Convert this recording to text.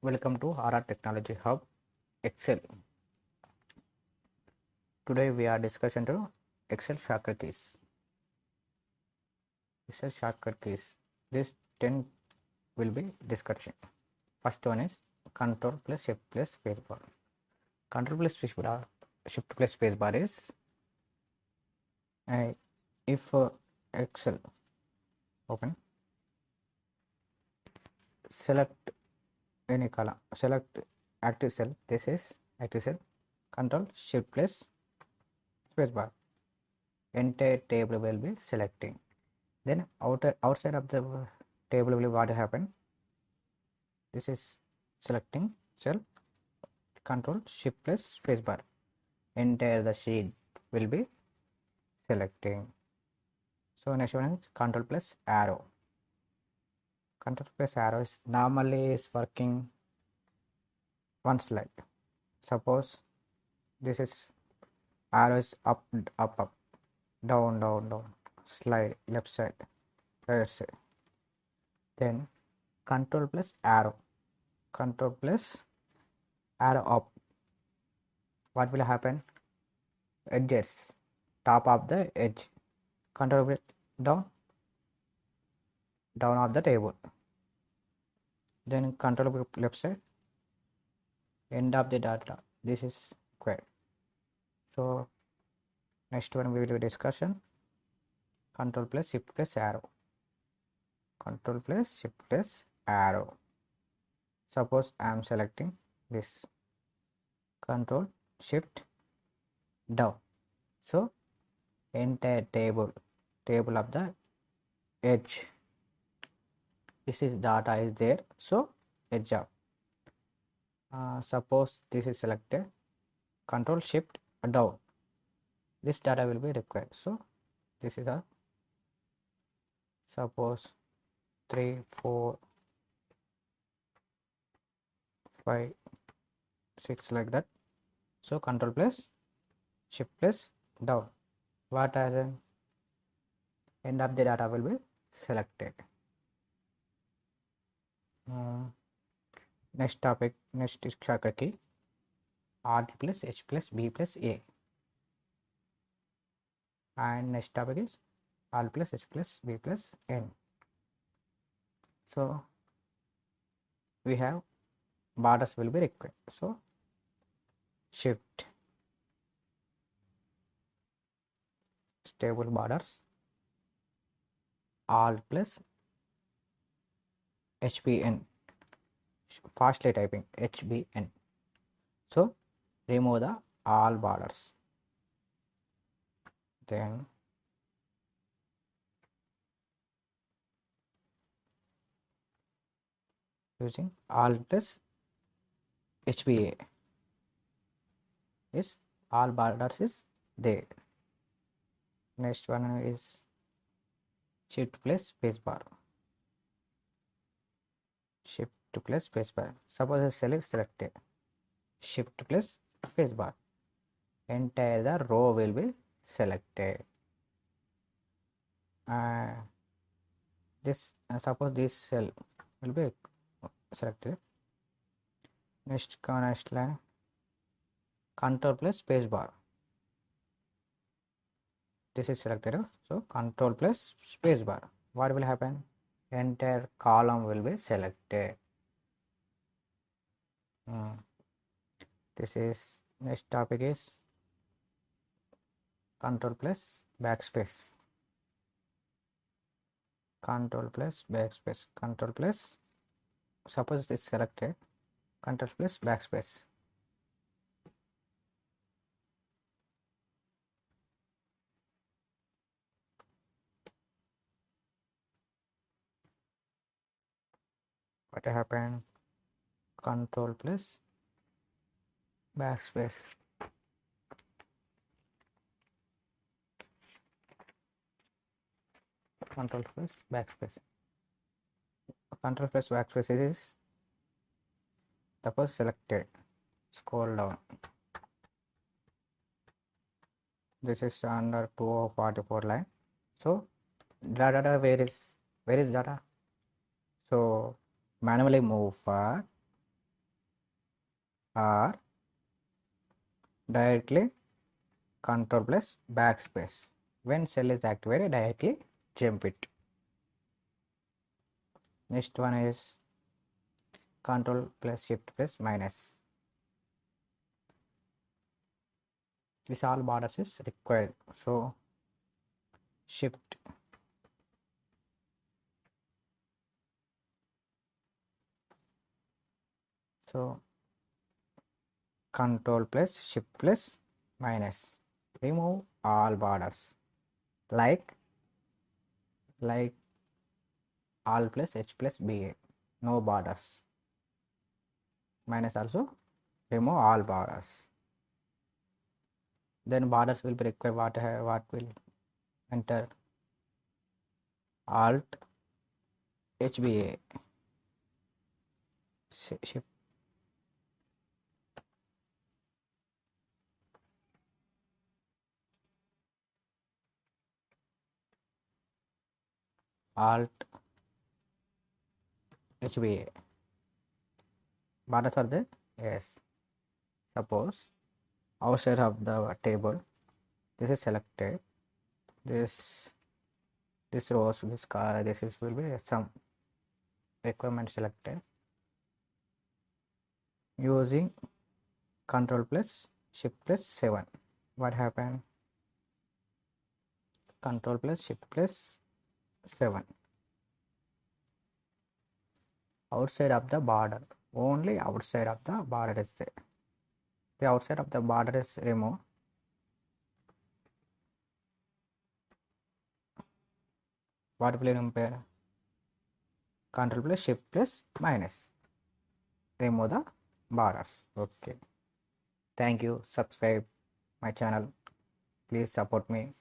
Welcome to RR Technology Hub Excel. Today we are discussing to Excel shortcut keys. Excel shortcut keys. This 10 will be discussion. First one is Control plus Shift plus Spacebar. Control plus Shift plus Spacebar is if Excel open, select any column, select active cell. This is active cell. Control Shift plus Spacebar. Entire table will be selecting. Then outside of the table will what happen? This is selecting cell. Control Shift plus Spacebar. Entire the sheet will be selecting. So next one is Control plus arrow. Control plus arrow is normally is working one slide. Suppose this is arrow is up, down, slide, left side, right side. Then Control plus arrow. Control plus arrow up. What will happen? Edges, top of the edge. Control plus down of the table. Then Control plus left side, end of the data. This is required. So next one we will do discussion. Control plus Shift plus arrow. Control plus Shift plus arrow. Suppose I am selecting this. Control Shift down. So entire table of the edge. This is data is there. So edge up. Suppose this is selected. Control Shift down. This data will be required. So this is a suppose 3, 4, 5, 6 like that. So Control plus Shift plus down. What as an end of the data will be selected. Next topic, next is shortcut key. Alt plus H plus B plus A. And next topic is Alt plus H plus B plus N. So we have borders will be required. So Shift, stable borders, Alt plus HBN, fastly typing HBN. So remove the all borders. Then using Alt plus HBA is all borders is there. Next one is Shift plus Spacebar. Shift plus Spacebar. Suppose a cell is selected. Shift plus Spacebar. Entire the row will be selected. This suppose this cell will be selected. Next line, Control plus Spacebar. This is selected. So Control plus Spacebar. What will happen? Entire column will be selected. This is next topic is Control plus backspace. Control plus backspace. Control plus, suppose this is selected. Control plus backspace. What happened? Control plus backspace. Control plus backspace. Control plus backspace is suppose selected. Scroll down. This is under 244 line. So data where is data? So manually move for or directly control plus backspace. When cell is activated, directly jump it. Next one is control plus shift plus minus. This all borders is required. So shift, so control plus shift plus minus, remove all borders, like all plus h plus ba, no borders. Minus also remove all borders. Then borders will be required. What will enter? Alt hba, shift, alt hba. Borders are there? Yes. Suppose outside of the table, this is selected, this rows, this car, this is will be some requirement selected. Using control plus shift plus 7, what happened? Control plus shift plus 7, outside of the border, only outside of the border is there. The outside of the border is removed. What will compare? Control plus shift plus minus, remove the borders. Okay, thank you. Subscribe my channel, please support me.